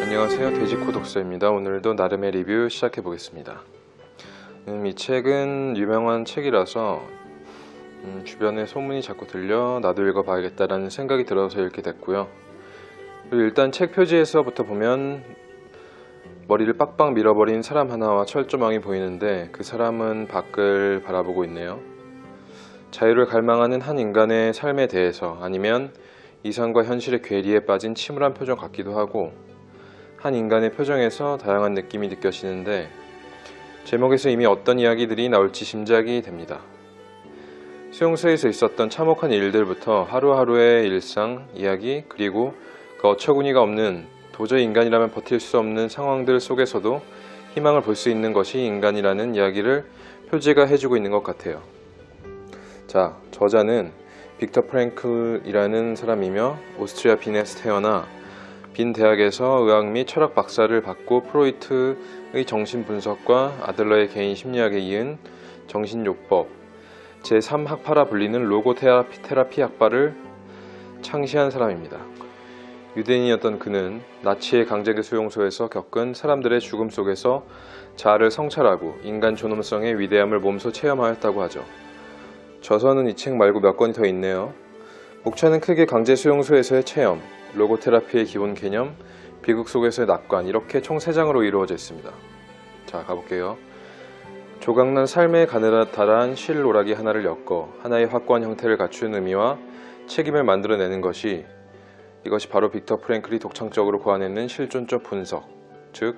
안녕하세요, 돼지코 독서입니다. 오늘도 나름의 리뷰 시작해 보겠습니다. 이 책은 유명한 책이라서 주변에 소문이 자꾸 들려 나도 읽어봐야겠다라는 생각이 들어서 읽게 됐고요. 그리고 일단 책 표지에서부터 보면 머리를 빡빡 밀어버린 사람 하나와 철조망이 보이는데 그 사람은 밖을 바라보고 있네요. 자유를 갈망하는 한 인간의 삶에 대해서, 아니면 이상과 현실의 괴리에 빠진 침울한 표정 같기도 하고, 한 인간의 표정에서 다양한 느낌이 느껴지는데 제목에서 이미 어떤 이야기들이 나올지 짐작이 됩니다. 수용소에서 있었던 참혹한 일들부터 하루하루의 일상, 이야기, 그리고 그 어처구니가 없는, 도저히 인간이라면 버틸 수 없는 상황들 속에서도 희망을 볼 수 있는 것이 인간이라는 이야기를 표지가 해주고 있는 것 같아요. 자, 저자는 빅터 프랭클이라는 사람이며 오스트리아 빈에서 태어나 빈 대학에서 의학 및 철학 박사를 받고 프로이트의 정신분석과 아들러의 개인 심리학에 이은 정신요법, 제3학파라 불리는 로고테라피 학파를 창시한 사람입니다. 유대인이었던 그는 나치의 강제계 수용소에서 겪은 사람들의 죽음 속에서 자아를 성찰하고 인간 존엄성의 위대함을 몸소 체험하였다고 하죠. 저서는 이 책 말고 몇 권이 더 있네요. 목차는 크게 강제 수용소에서의 체험, 로고테라피의 기본 개념, 비극 속에서의 낙관, 이렇게 총 3장으로 이루어져 있습니다. 자, 가볼게요. 조각난 삶의 가느다란 실오라기 하나를 엮어 하나의 확고한 형태를 갖춘 의미와 책임을 만들어내는 것이, 이것이 바로 빅터 프랭클이 독창적으로 고안해낸 실존적 분석, 즉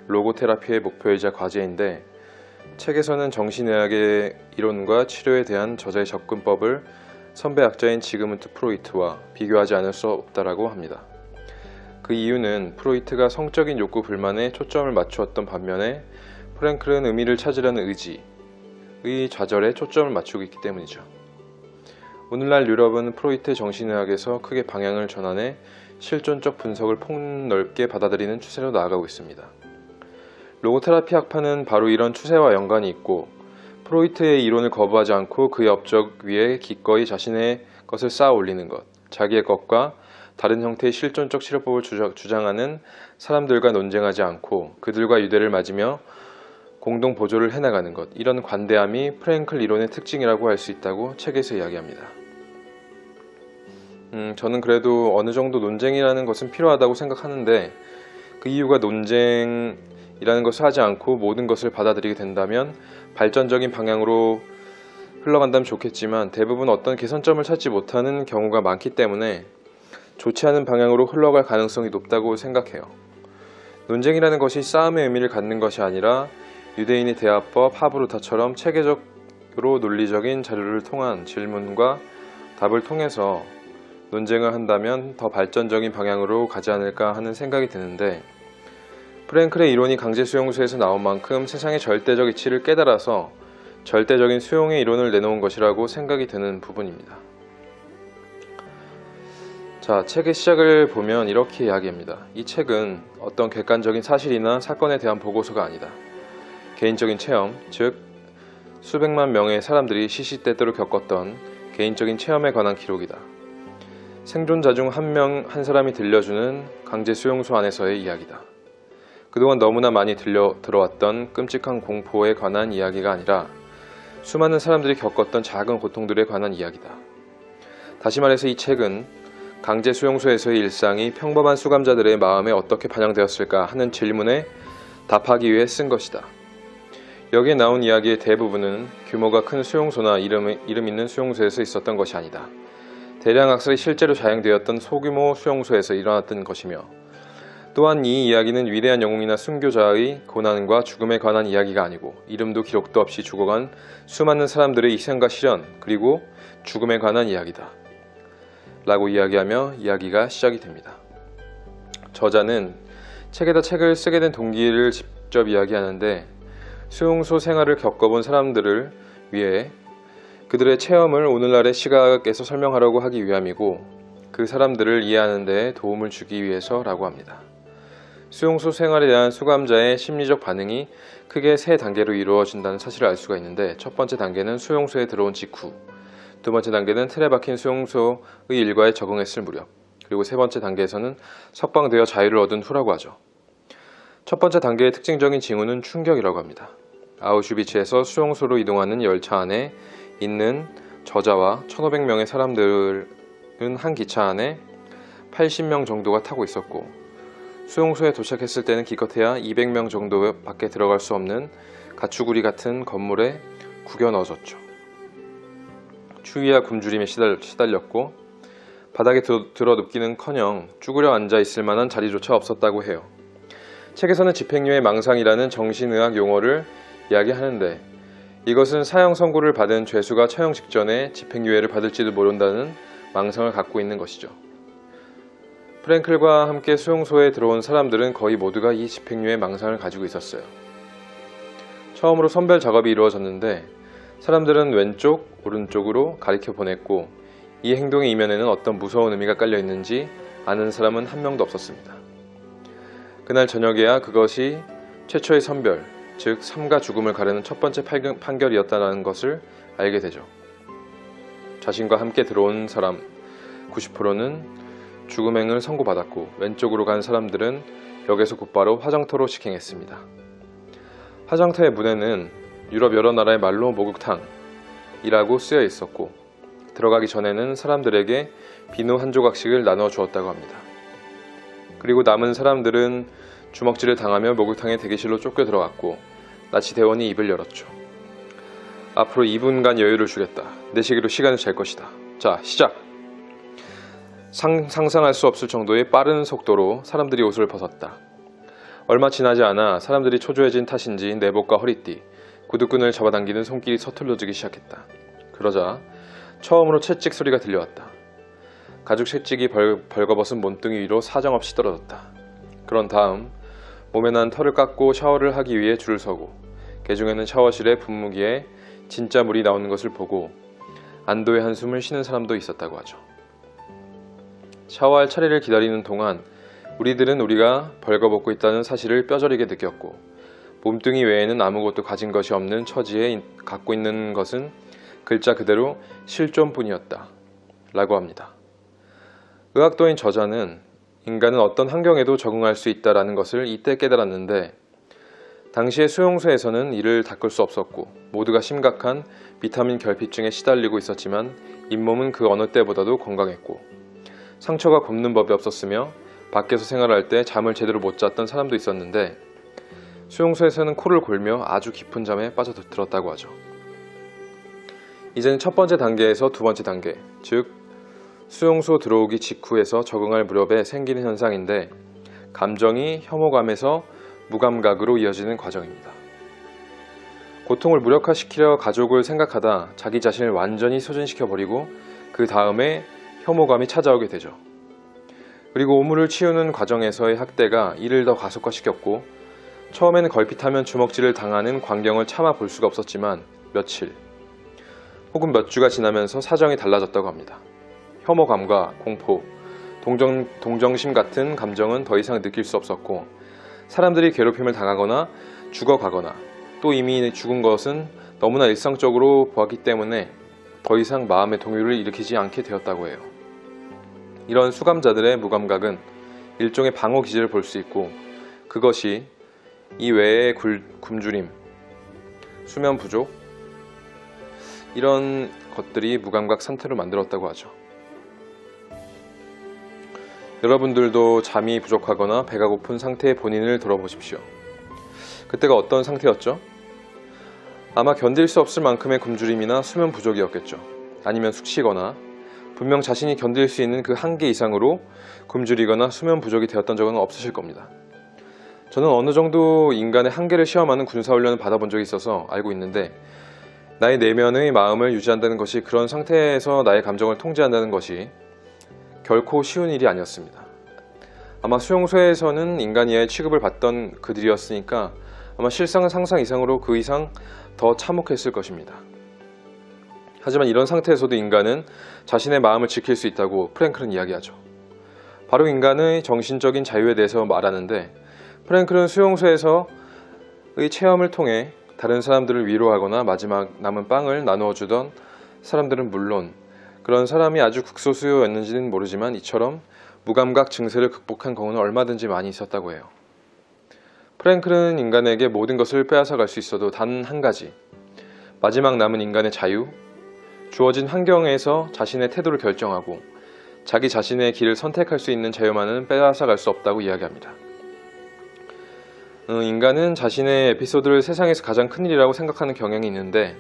로고테라피의 목표이자 과제인데, 책에서는 정신의학의 이론과 치료에 대한 저자의 접근법을 선배 학자인 지그문트 프로이트와 비교하지 않을 수 없다라고 합니다. 그 이유는 프로이트가 성적인 욕구 불만에 초점을 맞추었던 반면에 프랭클은 의미를 찾으려는 의지의 좌절에 초점을 맞추고 있기 때문이죠. 오늘날 유럽은 프로이트의 정신의학에서 크게 방향을 전환해 실존적 분석을 폭넓게 받아들이는 추세로 나아가고 있습니다. 로고테라피 학파는 바로 이런 추세와 연관이 있고, 프로이트의 이론을 거부하지 않고 그의 업적 위에 기꺼이 자신의 것을 쌓아 올리는 것, 자기의 것과 다른 형태의 실존적 치료법을 주장하는 사람들과 논쟁하지 않고 그들과 유대를 맞으며 공동 보조를 해나가는 것, 이런 관대함이 프랭클 이론의 특징이라고 할 수 있다고 책에서 이야기합니다. 저는 그래도 어느 정도 논쟁이라는 것은 필요하다고 생각하는데, 그 이유가 논쟁이라는 것을 하지 않고 모든 것을 받아들이게 된다면 발전적인 방향으로 흘러간다면 좋겠지만, 대부분 어떤 개선점을 찾지 못하는 경우가 많기 때문에 좋지 않은 방향으로 흘러갈 가능성이 높다고 생각해요. 논쟁이라는 것이 싸움의 의미를 갖는 것이 아니라 유대인의 대화법 하브루타처럼 체계적으로 논리적인 자료를 통한 질문과 답을 통해서 논쟁을 한다면 더 발전적인 방향으로 가지 않을까 하는 생각이 드는데, 프랭클의 이론이 강제 수용소에서 나온 만큼 세상의 절대적 이치를 깨달아서 절대적인 수용의 이론을 내놓은 것이라고 생각이 드는 부분입니다. 자, 책의 시작을 보면 이렇게 이야기합니다. 이 책은 어떤 객관적인 사실이나 사건에 대한 보고서가 아니다. 개인적인 체험, 즉 수백만 명의 사람들이 시시때때로 겪었던 개인적인 체험에 관한 기록이다. 생존자 중 한 사람이 들려주는 강제 수용소 안에서의 이야기다. 그동안 너무나 많이 들어왔던 끔찍한 공포에 관한 이야기가 아니라 수많은 사람들이 겪었던 작은 고통들에 관한 이야기다. 다시 말해서 이 책은 강제 수용소에서의 일상이 평범한 수감자들의 마음에 어떻게 반영되었을까 하는 질문에 답하기 위해 쓴 것이다. 여기에 나온 이야기의 대부분은 규모가 큰 수용소나 이름 있는 수용소에서 있었던 것이 아니다. 대량 학살이 실제로 자행되었던 소규모 수용소에서 일어났던 것이며, 또한 이 이야기는 위대한 영웅이나 순교자의 고난과 죽음에 관한 이야기가 아니고 이름도 기록도 없이 죽어간 수많은 사람들의 희생과 시련, 그리고 죽음에 관한 이야기다 라고 이야기하며 이야기가 시작이 됩니다. 저자는 책에다 책을 쓰게 된 동기를 직접 이야기하는데, 수용소 생활을 겪어본 사람들을 위해 그들의 체험을 오늘날의 시각에서 설명하려고 하기 위함이고, 그 사람들을 이해하는 데 도움을 주기 위해서라고 합니다. 수용소 생활에 대한 수감자의 심리적 반응이 크게 3단계로 이루어진다는 사실을 알 수가 있는데, 첫 번째 단계는 수용소에 들어온 직후, 두 번째 단계는 틀에 박힌 수용소의 일과에 적응했을 무렵, 그리고 세 번째 단계에서는 석방되어 자유를 얻은 후라고 하죠. 첫 번째 단계의 특징적인 징후는 충격이라고 합니다. 아우슈비츠에서 수용소로 이동하는 열차 안에 있는 저자와 1,500명의 사람들은 한 기차 안에 80명 정도가 타고 있었고, 수용소에 도착했을 때는 기껏해야 200명 정도밖에 들어갈 수 없는 가축우리 같은 건물에 구겨 넣어졌죠. 추위와 굶주림에 시달렸고 바닥에 들어눕기는커녕 쭈그려 앉아 있을 만한 자리조차 없었다고 해요. 책에서는 집행유예 망상이라는 정신의학 용어를 이야기하는데, 이것은 사형 선고를 받은 죄수가 처형 직전에 집행유예를 받을지도 모른다는 망상을 갖고 있는 것이죠. 프랭클과 함께 수용소에 들어온 사람들은 거의 모두가 이 집행유예 망상을 가지고 있었어요. 처음으로 선별 작업이 이루어졌는데 사람들은 왼쪽, 오른쪽으로 가리켜 보냈고, 이 행동의 이면에는 어떤 무서운 의미가 깔려 있는지 아는 사람은 한 명도 없었습니다. 그날 저녁에야 그것이 최초의 선별, 즉 삶과 죽음을 가르는 첫 번째 판결이었다는 것을 알게 되죠. 자신과 함께 들어온 사람 90%는 죽음행을 선고받았고, 왼쪽으로 간 사람들은 역에서 곧바로 화정터로 직행했습니다. 화정터의 문에는 유럽 여러 나라의 말로 목욕탕이라고 쓰여 있었고, 들어가기 전에는 사람들에게 비누 한 조각씩을 나눠 주었다고 합니다. 그리고 남은 사람들은 주먹질을 당하며 목욕탕의 대기실로 쫓겨 들어갔고, 나치 대원이 입을 열었죠. 앞으로 2분간 여유를 주겠다. 내 시기로 시간을 잴 것이다. 자, 시작! 상상할 수 없을 정도의 빠른 속도로 사람들이 옷을 벗었다. 얼마 지나지 않아 사람들이 초조해진 탓인지 내복과 허리띠, 구두끈을 잡아당기는 손길이 서툴러지기 시작했다. 그러자 처음으로 채찍 소리가 들려왔다. 가죽 채찍이 벌거벗은 몸뚱이 위로 사정없이 떨어졌다. 그런 다음 몸에 난 털을 깎고 샤워를 하기 위해 줄을 서고, 개중에는 샤워실에 분무기에 진짜 물이 나오는 것을 보고 안도의 한숨을 쉬는 사람도 있었다고 하죠. 샤워할 차례를 기다리는 동안 우리들은 우리가 벌거벗고 있다는 사실을 뼈저리게 느꼈고, 몸뚱이 외에는 아무것도 가진 것이 없는 처지에 갖고 있는 것은 글자 그대로 실존뿐이었다 라고 합니다. 의학도인 저자는 인간은 어떤 환경에도 적응할 수 있다는 것을 이때 깨달았는데, 당시의 수용소에서는 이를 닦을 수 없었고 모두가 심각한 비타민 결핍증에 시달리고 있었지만 잇몸은 그 어느 때보다도 건강했고, 상처가 곱는 법이 없었으며 밖에서 생활할 때 잠을 제대로 못 잤던 사람도 있었는데, 수용소에서는 코를 골며 아주 깊은 잠에 빠져들었다고 하죠. 이제는 첫 번째 단계에서 두 번째 단계, 즉 수용소 들어오기 직후에서 적응할 무렵에 생기는 현상인데, 감정이 혐오감에서 무감각으로 이어지는 과정입니다. 고통을 무력화시키려 가족을 생각하다 자기 자신을 완전히 소진시켜버리고 그 다음에 혐오감이 찾아오게 되죠. 그리고 오물을 치우는 과정에서의 학대가 이를 더 가속화시켰고, 처음에는 걸핏하면 주먹질을 당하는 광경을 참아 볼 수가 없었지만 며칠 혹은 몇 주가 지나면서 사정이 달라졌다고 합니다. 혐오감과 공포, 동정심 같은 감정은 더 이상 느낄 수 없었고, 사람들이 괴롭힘을 당하거나 죽어가거나 또 이미 죽은 것은 너무나 일상적으로 보았기 때문에 더 이상 마음의 동요를 일으키지 않게 되었다고 해요. 이런 수감자들의 무감각은 일종의 방어 기제를 볼 수 있고, 그것이 이 외의 굶주림, 수면 부족, 이런 것들이 무감각 상태로 만들었다고 하죠. 여러분들도 잠이 부족하거나 배가 고픈 상태의 본인을 돌아보십시오. 그때가 어떤 상태였죠? 아마 견딜 수 없을 만큼의 굶주림이나 수면 부족이었겠죠. 아니면 숙시거나 분명 자신이 견딜 수 있는 그 한계 이상으로 굶주리거나 수면 부족이 되었던 적은 없으실 겁니다. 저는 어느 정도 인간의 한계를 시험하는 군사훈련을 받아본 적이 있어서 알고 있는데, 나의 내면의 마음을 유지한다는 것이, 그런 상태에서 나의 감정을 통제한다는 것이 결코 쉬운 일이 아니었습니다. 아마 수용소에서는 인간 이하의 취급을 받던 그들이었으니까 아마 실상 상상 이상으로 그 이상 더 참혹했을 것입니다. 하지만 이런 상태에서도 인간은 자신의 마음을 지킬 수 있다고 프랭클은 이야기하죠. 바로 인간의 정신적인 자유에 대해서 말하는데, 프랭클은 수용소에서의 체험을 통해 다른 사람들을 위로하거나 마지막 남은 빵을 나누어 주던 사람들은 물론 그런 사람이 아주 극소수였는지는 모르지만 이처럼 무감각 증세를 극복한 경우는 얼마든지 많이 있었다고 해요. 프랭클은 인간에게 모든 것을 빼앗아 갈 수 있어도 단 한 가지, 마지막 남은 인간의 자유, 주어진 환경에서 자신의 태도를 결정하고 자기 자신의 길을 선택할 수 있는 자유만은 빼앗아 갈 수 없다고 이야기합니다. 인간은 자신의 에피소드를 세상에서 가장 큰 일이라고 생각하는 경향이 있는데,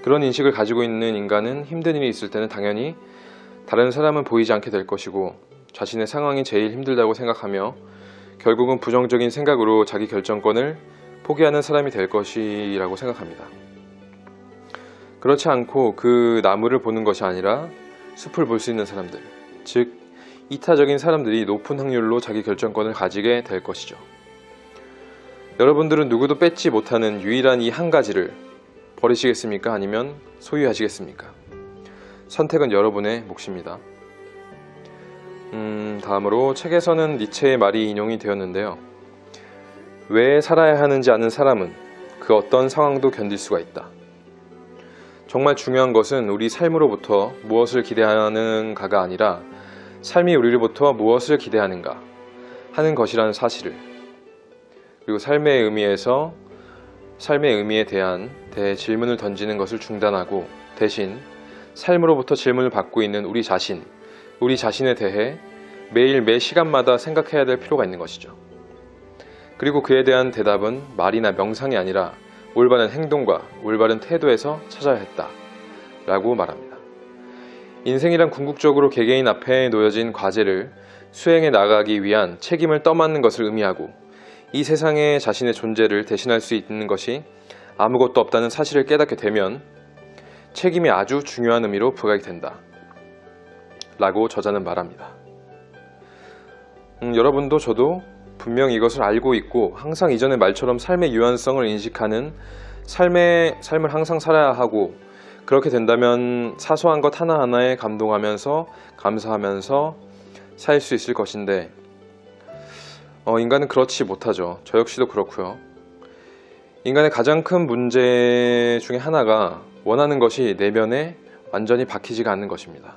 그런 인식을 가지고 있는 인간은 힘든 일이 있을 때는 당연히 다른 사람은 보이지 않게 될 것이고 자신의 상황이 제일 힘들다고 생각하며 결국은 부정적인 생각으로 자기 결정권을 포기하는 사람이 될 것이라고 생각합니다. 그렇지 않고 그 나무를 보는 것이 아니라 숲을 볼 수 있는 사람들, 즉 이타적인 사람들이 높은 확률로 자기 결정권을 가지게 될 것이죠. 여러분들은 누구도 뺏지 못하는 유일한 이 한 가지를 버리시겠습니까? 아니면 소유하시겠습니까? 선택은 여러분의 몫입니다. 다음으로 책에서는 니체의 말이 인용이 되었는데요. 왜 살아야 하는지 아는 사람은 그 어떤 상황도 견딜 수가 있다. 정말 중요한 것은 우리 삶으로부터 무엇을 기대하는가가 아니라 삶이 우리로부터 무엇을 기대하는가 하는 것이라는 사실을, 그리고 삶의 의미에 대한 질문을 던지는 것을 중단하고 대신 삶으로부터 질문을 받고 있는 우리 자신에 대해 매일 매 시간마다 생각해야 될 필요가 있는 것이죠. 그리고 그에 대한 대답은 말이나 명상이 아니라 올바른 행동과 올바른 태도에서 찾아야 했다 라고 말합니다. 인생이란 궁극적으로 개개인 앞에 놓여진 과제를 수행해 나가기 위한 책임을 떠맡는 것을 의미하고, 이 세상에 자신의 존재를 대신할 수 있는 것이 아무것도 없다는 사실을 깨닫게 되면 책임이 아주 중요한 의미로 부각이 된다 라고 저자는 말합니다. 여러분도 저도 분명 이것을 알고 있고 항상 이전의 말처럼 삶의 유한성을 인식하는 삶을 항상 살아야 하고, 그렇게 된다면 사소한 것 하나하나에 감동하면서 감사하면서 살 수 있을 것인데, 인간은 그렇지 못하죠. 저 역시도 그렇고요. 인간의 가장 큰 문제 중에 하나가 원하는 것이 내면에 완전히 박히지가 않는 것입니다.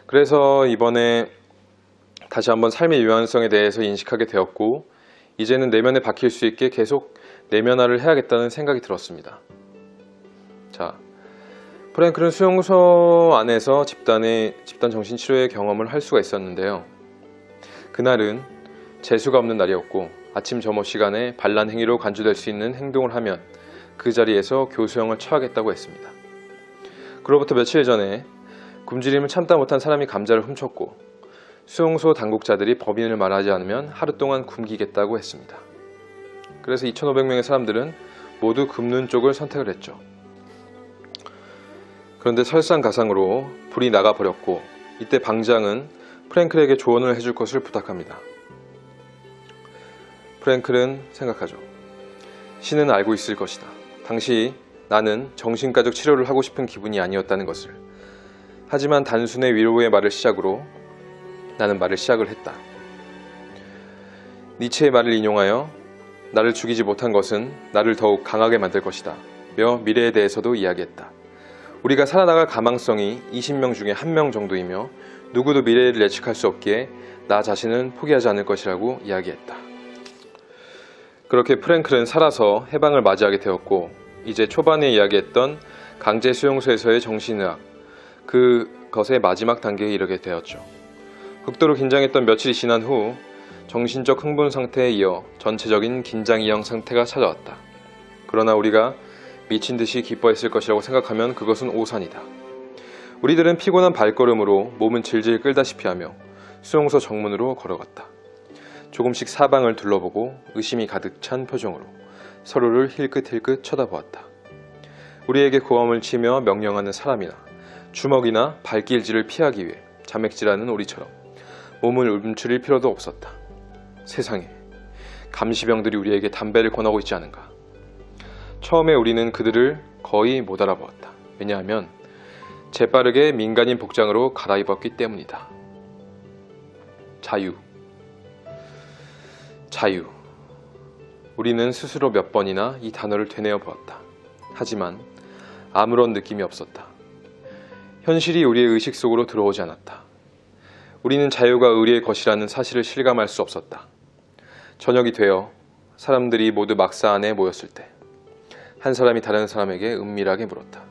그래서 이번에 다시 한번 삶의 유한성에 대해서 인식하게 되었고, 이제는 내면에 박힐 수 있게 계속 내면화를 해야겠다는 생각이 들었습니다. 자, 프랭클은 수용소 안에서 집단 정신치료의 경험을 할 수가 있었는데요. 그날은 재수가 없는 날이었고 아침 점호 시간에 반란 행위로 간주될 수 있는 행동을 하면 그 자리에서 교수형을 처하겠다고 했습니다. 그로부터 며칠 전에 굶주림을 참다 못한 사람이 감자를 훔쳤고 수용소 당국자들이 법인을 말하지 않으면 하루 동안 굶기겠다고 했습니다. 그래서 2,500명의 사람들은 모두 굶는 쪽을 선택을 했죠. 그런데 설상가상으로 불이 나가버렸고, 이때 방장은 프랭클에게 조언을 해줄 것을 부탁합니다. 프랭클은 생각하죠. 신은 알고 있을 것이다. 당시 나는 정신과적 치료를 하고 싶은 기분이 아니었다는 것을. 하지만 단순의 위로의 말을 시작으로 나는 말을 시작을 했다. 니체의 말을 인용하여 나를 죽이지 못한 것은 나를 더욱 강하게 만들 것이다 며 미래에 대해서도 이야기했다. 우리가 살아나갈 가망성이 20명 중에 1명 정도이며 누구도 미래를 예측할 수 없기에 나 자신은 포기하지 않을 것이라고 이야기했다. 그렇게 프랭클은 살아서 해방을 맞이하게 되었고, 이제 초반에 이야기했던 강제 수용소에서의 정신의학, 그것의 마지막 단계에 이르게 되었죠. 극도로 긴장했던 며칠이 지난 후 정신적 흥분 상태에 이어 전체적인 긴장 이형 상태가 찾아왔다. 그러나 우리가 미친 듯이 기뻐했을 것이라고 생각하면 그것은 오산이다. 우리들은 피곤한 발걸음으로 몸은 질질 끌다시피 하며 수용소 정문으로 걸어갔다. 조금씩 사방을 둘러보고 의심이 가득 찬 표정으로 서로를 힐끗힐끗 쳐다보았다. 우리에게 고함을 치며 명령하는 사람이나 주먹이나 발길질을 피하기 위해 자맥질하는 우리처럼 몸을 움츠릴 필요도 없었다. 세상에, 감시병들이 우리에게 담배를 권하고 있지 않은가. 처음에 우리는 그들을 거의 못 알아보았다. 왜냐하면 재빠르게 민간인 복장으로 갈아입었기 때문이다. 자유. 우리는 스스로 몇 번이나 이 단어를 되뇌어 보았다. 하지만 아무런 느낌이 없었다. 현실이 우리의 의식 속으로 들어오지 않았다. 우리는 자유가 의리의 것이라는 사실을 실감할 수 없었다. 저녁이 되어 사람들이 모두 막사 안에 모였을 때 한 사람이 다른 사람에게 은밀하게 물었다.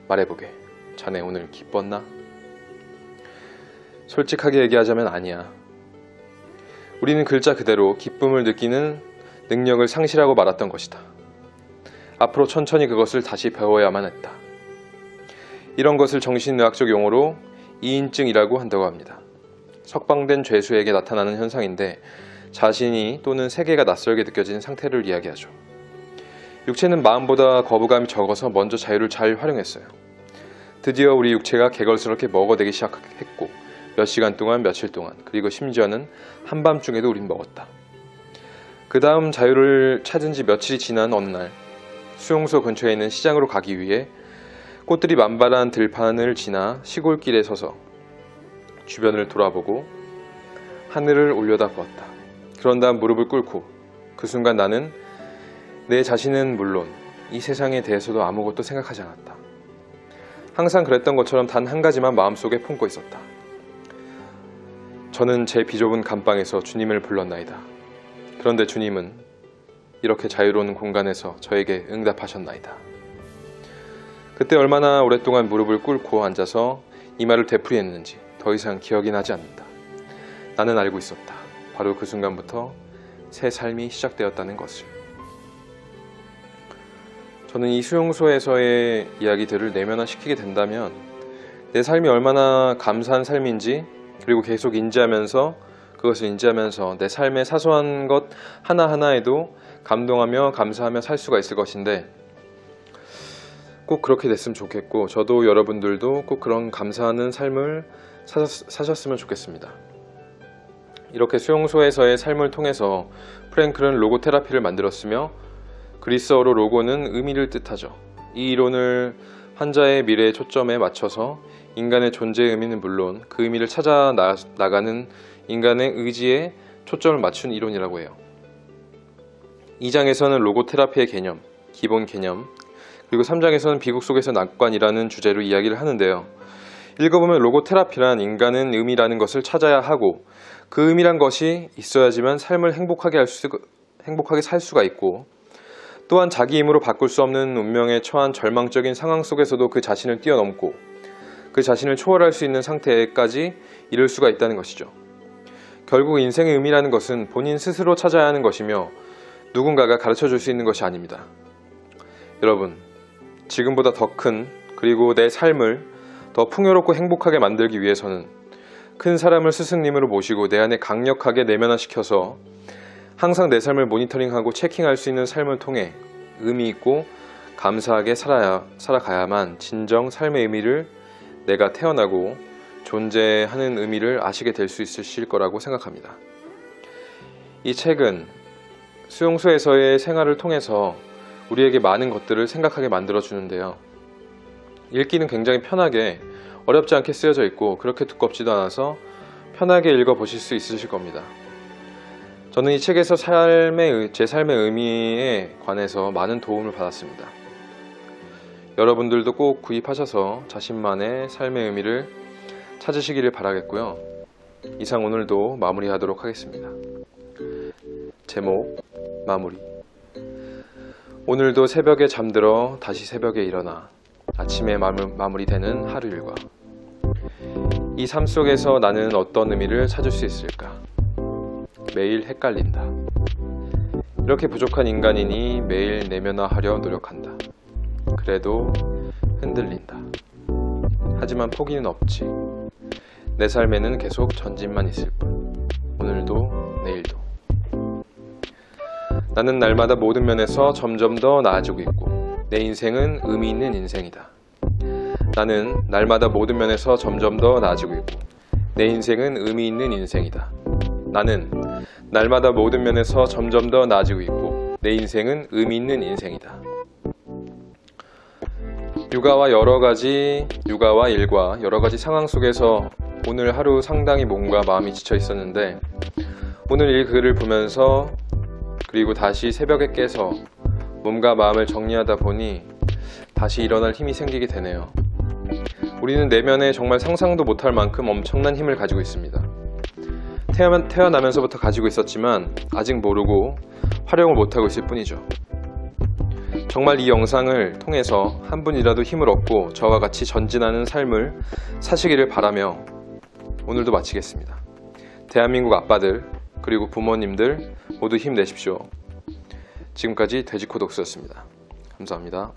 말해보게. 자네 오늘 기뻤나? 솔직하게 얘기하자면 아니야. 우리는 글자 그대로 기쁨을 느끼는 능력을 상실하고 말았던 것이다. 앞으로 천천히 그것을 다시 배워야만 했다. 이런 것을 정신의학적 용어로 이인증이라고 한다고 합니다. 석방된 죄수에게 나타나는 현상인데 자신이 또는 세계가 낯설게 느껴지는 상태를 이야기하죠. 육체는 마음보다 거부감이 적어서 먼저 자유를 잘 활용했어요. 드디어 우리 육체가 개걸스럽게 먹어대기 시작했고 몇 시간 동안, 며칠 동안, 그리고 심지어는 한밤중에도 우린 먹었다. 그 다음 자유를 찾은 지 며칠이 지난 어느 날 수용소 근처에 있는 시장으로 가기 위해 꽃들이 만발한 들판을 지나 시골길에 서서 주변을 돌아보고 하늘을 올려다보았다. 그런 다음 무릎을 꿇고 그 순간 나는 내 자신은 물론 이 세상에 대해서도 아무것도 생각하지 않았다. 항상 그랬던 것처럼 단 한 가지만 마음속에 품고 있었다. 저는 제 비좁은 감방에서 주님을 불렀나이다. 그런데 주님은 이렇게 자유로운 공간에서 저에게 응답하셨나이다. 그때 얼마나 오랫동안 무릎을 꿇고 앉아서 이 말을 되풀이했는지 더 이상 기억이 나지 않는다. 나는 알고 있었다. 바로 그 순간부터 새 삶이 시작되었다는 것을. 저는 이 수용소에서의 이야기들을 내면화시키게 된다면 내 삶이 얼마나 감사한 삶인지, 그리고 계속 그것을 인지하면서 내 삶의 사소한 것 하나하나에도 감동하며 감사하며 살 수가 있을 것인데, 꼭 그렇게 됐으면 좋겠고 저도 여러분들도 꼭 그런 감사하는 삶을 사셨으면 좋겠습니다. 이렇게 수용소에서의 삶을 통해서 프랭클은 로고 테라피를 만들었으며, 그리스어로 로고는 의미를 뜻하죠. 이 이론을 환자의 미래의 초점에 맞춰서 인간의 존재의 의미는 물론 그 의미를 찾아 나가는 인간의 의지에 초점을 맞춘 이론이라고 해요. 2장에서는 로고 테라피의 개념, 기본 개념, 그리고 3장에서는 비극 속에서 낙관이라는 주제로 이야기를 하는데요. 읽어보면 로고 테라피란 인간은 의미라는 것을 찾아야 하고 그 의미란 것이 있어야지만 삶을 행복하게 살 수가 있고, 또한 자기 힘으로 바꿀 수 없는 운명에 처한 절망적인 상황 속에서도 그 자신을 뛰어넘고 그 자신을 초월할 수 있는 상태까지 이룰 수가 있다는 것이죠. 결국 인생의 의미라는 것은 본인 스스로 찾아야 하는 것이며 누군가가 가르쳐 줄 수 있는 것이 아닙니다. 여러분, 지금보다 더 큰, 그리고 내 삶을 더 풍요롭고 행복하게 만들기 위해서는 큰 사람을 스승님으로 모시고 내 안에 강력하게 내면화시켜서 항상 내 삶을 모니터링하고 체킹할 수 있는 삶을 통해 의미 있고 감사하게 살아가야만 진정 삶의 의미를, 내가 태어나고 존재하는 의미를 아시게 될 수 있으실 거라고 생각합니다. 이 책은 수용소에서의 생활을 통해서 우리에게 많은 것들을 생각하게 만들어 주는데요. 읽기는 굉장히 편하게, 어렵지 않게 쓰여져 있고 그렇게 두껍지도 않아서 편하게 읽어보실 수 있으실 겁니다. 저는 이 책에서 제 삶의 의미에 관해서 많은 도움을 받았습니다. 여러분들도 꼭 구입하셔서 자신만의 삶의 의미를 찾으시기를 바라겠고요. 이상 오늘도 마무리하도록 하겠습니다. 제목, 마무리. 오늘도 새벽에 잠들어 다시 새벽에 일어나 아침에 마무리되는 하루 일과. 이 삶 속에서 나는 어떤 의미를 찾을 수 있을까? 매일 헷갈린다. 이렇게 부족한 인간이니 매일 내면화하려 노력한다. 그래도 흔들린다. 하지만 포기는 없지. 내 삶에는 계속 전진만 있을 뿐. 오늘도 내일도. 나는 날마다 모든 면에서 점점 더 나아지고 있고 내 인생은 의미 있는 인생이다. 나는 날마다 모든 면에서 점점 더 나아지고 있고 내 인생은 의미 있는 인생이다. 나는 날마다 모든 면에서 점점 더 나아지고 있고 내 인생은 의미 있는 인생이다. 육아와 일과 여러 가지 상황 속에서 오늘 하루 상당히 몸과 마음이 지쳐 있었는데, 오늘 이 글을 보면서 그리고 다시 새벽에 깨서 몸과 마음을 정리하다 보니 다시 일어날 힘이 생기게 되네요. 우리는 내면에 정말 상상도 못할 만큼 엄청난 힘을 가지고 있습니다. 태어나면서부터 가지고 있었지만 아직 모르고 활용을 못하고 있을 뿐이죠. 정말 이 영상을 통해서 한 분이라도 힘을 얻고 저와 같이 전진하는 삶을 사시기를 바라며 오늘도 마치겠습니다. 대한민국 아빠들 그리고 부모님들 모두 힘내십시오. 지금까지 돼지코독스였습니다. 감사합니다.